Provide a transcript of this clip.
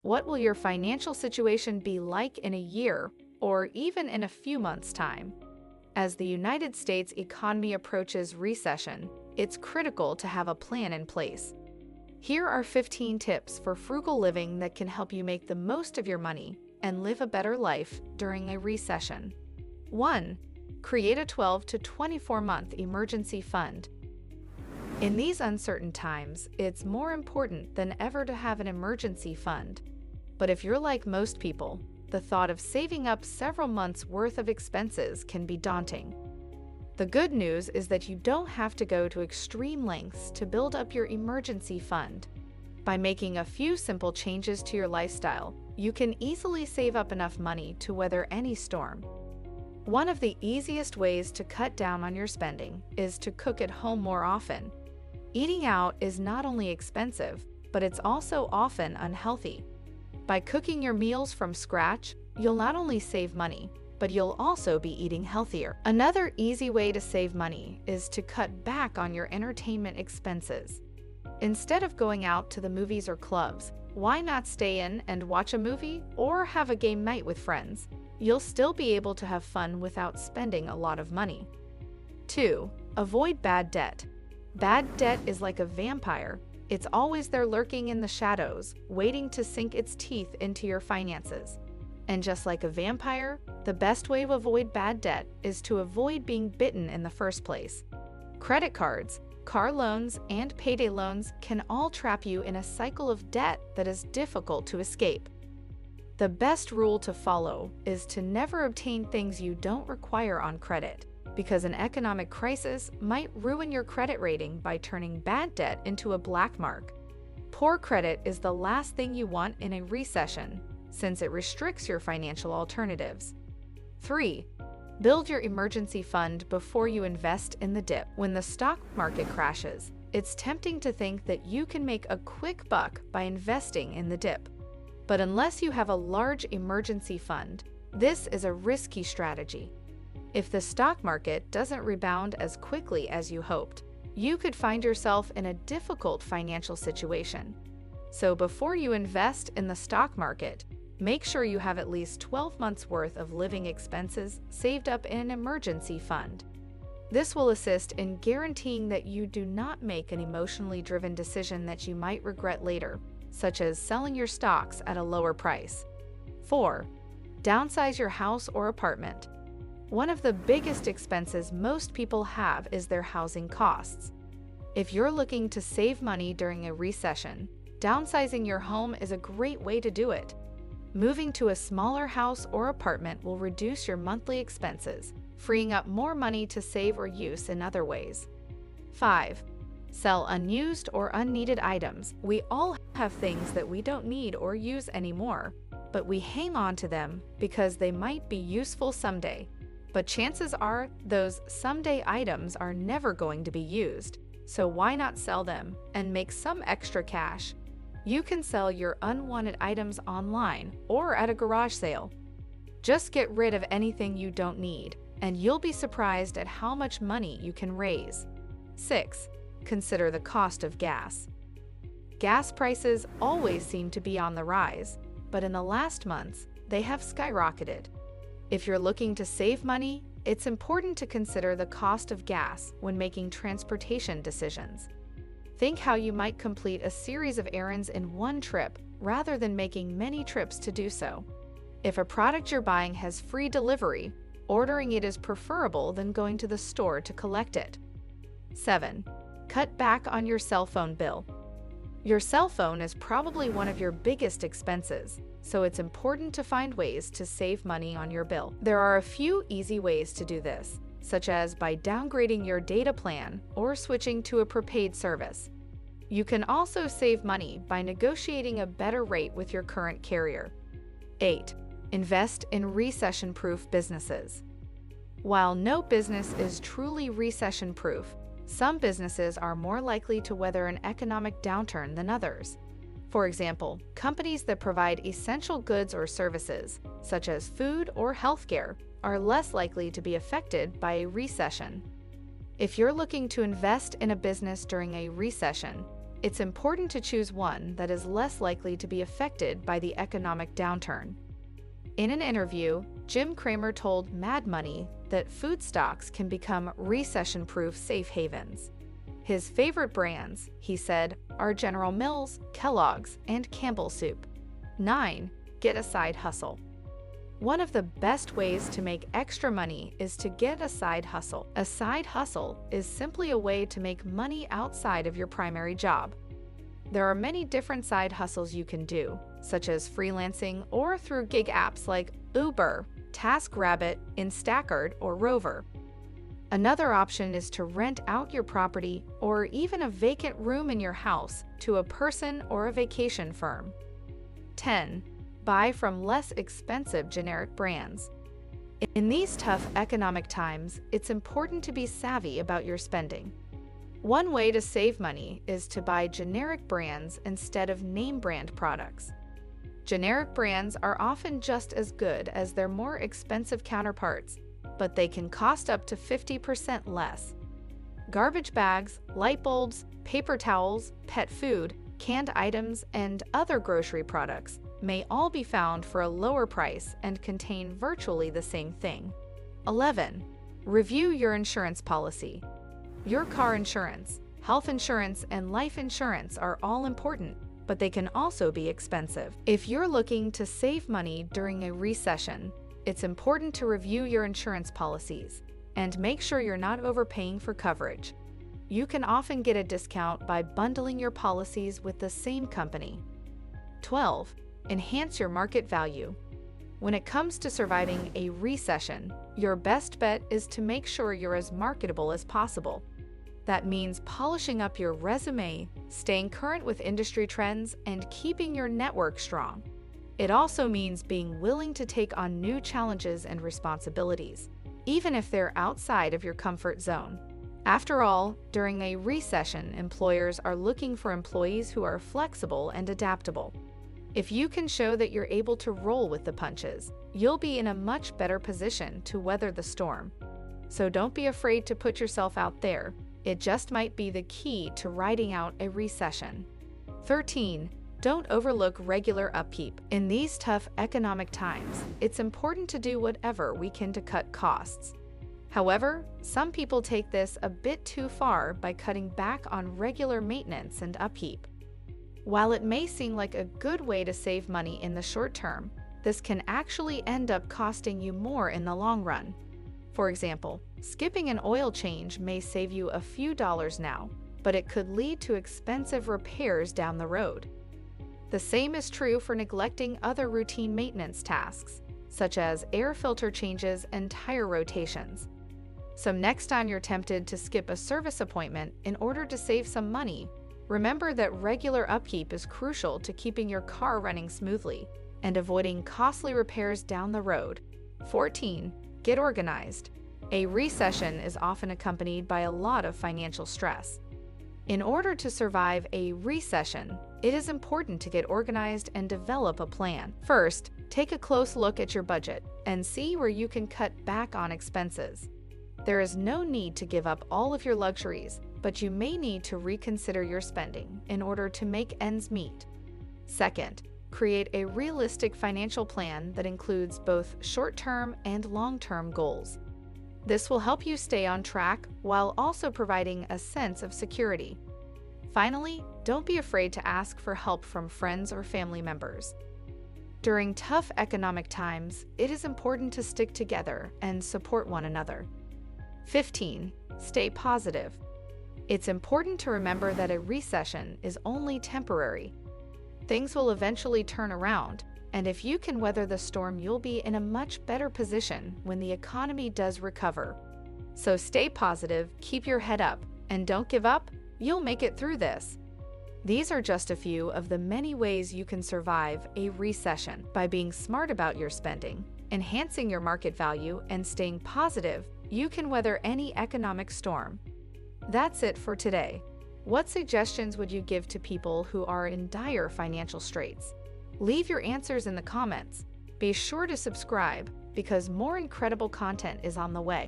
What will your financial situation be like in a year or even in a few months' time? As the United States economy approaches recession, it's critical to have a plan in place. Here are 15 tips for frugal living that can help you make the most of your money and live a better life during a recession. 1. Create a 12 to 24-month emergency fund. In these uncertain times, it's more important than ever to have an emergency fund. But if you're like most people, the thought of saving up several months' worth of expenses can be daunting. The good news is that you don't have to go to extreme lengths to build up your emergency fund. By making a few simple changes to your lifestyle, you can easily save up enough money to weather any storm. One of the easiest ways to cut down on your spending is to cook at home more often. Eating out is not only expensive, but it's also often unhealthy. By cooking your meals from scratch, you'll not only save money, but you'll also be eating healthier. Another easy way to save money is to cut back on your entertainment expenses. Instead of going out to the movies or clubs, why not stay in and watch a movie or have a game night with friends? You'll still be able to have fun without spending a lot of money. 2. Avoid bad debt. Bad debt is like a vampire. It's always there lurking in the shadows, waiting to sink its teeth into your finances. And just like a vampire, the best way to avoid bad debt is to avoid being bitten in the first place. Credit cards, car loans, and payday loans can all trap you in a cycle of debt that is difficult to escape. The best rule to follow is to never obtain things you don't require on credit, because an economic crisis might ruin your credit rating by turning bad debt into a black mark. Poor credit is the last thing you want in a recession, since it restricts your financial alternatives. 3. Build your emergency fund before you invest in the dip. When the stock market crashes, it's tempting to think that you can make a quick buck by investing in the dip. But unless you have a large emergency fund, this is a risky strategy. If the stock market doesn't rebound as quickly as you hoped, you could find yourself in a difficult financial situation. So before you invest in the stock market, make sure you have at least 12 months' worth of living expenses saved up in an emergency fund. This will assist in guaranteeing that you do not make an emotionally driven decision that you might regret later, such as selling your stocks at a lower price. 4. Downsize your house or apartment. One of the biggest expenses most people have is their housing costs. If you're looking to save money during a recession, downsizing your home is a great way to do it. Moving to a smaller house or apartment will reduce your monthly expenses, freeing up more money to save or use in other ways. 5. Sell unused or unneeded items. We all have things that we don't need or use anymore, but we hang on to them because they might be useful someday. But chances are those someday items are never going to be used, so why not sell them and make some extra cash? You can sell your unwanted items online or at a garage sale. Just get rid of anything you don't need, and you'll be surprised at how much money you can raise. 6. Consider the cost of gas. Gas prices always seem to be on the rise, but in the last months, they have skyrocketed. If you're looking to save money, it's important to consider the cost of gas when making transportation decisions. Think how you might complete a series of errands in one trip rather than making many trips to do so. If a product you're buying has free delivery, ordering it is preferable than going to the store to collect it. 7. Cut back on your cell phone bill. Your cell phone is probably one of your biggest expenses, so it's important to find ways to save money on your bill. There are a few easy ways to do this, such as by downgrading your data plan or switching to a prepaid service. You can also save money by negotiating a better rate with your current carrier. 8. Invest in recession-proof businesses. While no business is truly recession-proof, some businesses are more likely to weather an economic downturn than others. For example, companies that provide essential goods or services, such as food or healthcare, are less likely to be affected by a recession. If you're looking to invest in a business during a recession, It's important to choose one that is less likely to be affected by the economic downturn. In an interview, Jim Cramer told Mad Money that food stocks can become recession-proof safe havens. His favorite brands, he said, are General Mills, Kellogg's, and Campbell's Soup. 9. Get a side hustle. One of the best ways to make extra money is to get a side hustle. A side hustle is simply a way to make money outside of your primary job. There are many different side hustles you can do, such as freelancing or through gig apps like Uber, TaskRabbit, Instacart, or Rover. Another option is to rent out your property or even a vacant room in your house to a person or a vacation firm. 10. Buy from less expensive generic brands. In these tough economic times, it's important to be savvy about your spending. One way to save money is to buy generic brands instead of name brand products. Generic brands are often just as good as their more expensive counterparts, but they can cost up to 50% less. Garbage bags, light bulbs, paper towels, pet food, canned items, and other grocery products may all be found for a lower price and contain virtually the same thing. 11. Review your insurance policy. Your car insurance, health insurance, and life insurance are all important, but they can also be expensive. If you're looking to save money during a recession, it's important to review your insurance policies and make sure you're not overpaying for coverage. You can often get a discount by bundling your policies with the same company. 12. Enhance your market value. When it comes to surviving a recession, your best bet is to make sure you're as marketable as possible. That means polishing up your resume, staying current with industry trends, and keeping your network strong. It also means being willing to take on new challenges and responsibilities, even if they're outside of your comfort zone. After all, during a recession, employers are looking for employees who are flexible and adaptable. If you can show that you're able to roll with the punches, you'll be in a much better position to weather the storm. So don't be afraid to put yourself out there. It just might be the key to riding out a recession. 13. Don't overlook regular upkeep. In these tough economic times, it's important to do whatever we can to cut costs. However, some people take this a bit too far by cutting back on regular maintenance and upkeep. While it may seem like a good way to save money in the short term, this can actually end up costing you more in the long run. For example, skipping an oil change may save you a few dollars now, but it could lead to expensive repairs down the road. The same is true for neglecting other routine maintenance tasks, such as air filter changes and tire rotations. So next time you're tempted to skip a service appointment in order to save some money, remember that regular upkeep is crucial to keeping your car running smoothly and avoiding costly repairs down the road. 14. Get organized. A recession is often accompanied by a lot of financial stress. In order to survive a recession, it is important to get organized and develop a plan. First, take a close look at your budget and see where you can cut back on expenses. There is no need to give up all of your luxuries, but you may need to reconsider your spending in order to make ends meet. Second, create a realistic financial plan that includes both short-term and long-term goals. This will help you stay on track while also providing a sense of security. Finally, don't be afraid to ask for help from friends or family members. During tough economic times, it is important to stick together and support one another. 15. Stay positive. It's important to remember that a recession is only temporary. Things will eventually turn around, and if you can weather the storm, you'll be in a much better position when the economy does recover. So stay positive, keep your head up, and don't give up. You'll make it through this. These are just a few of the many ways you can survive a recession. By being smart about your spending, enhancing your market value, and staying positive, you can weather any economic storm. That's it for today. What suggestions would you give to people who are in dire financial straits? Leave your answers in the comments. Be sure to subscribe because more incredible content is on the way.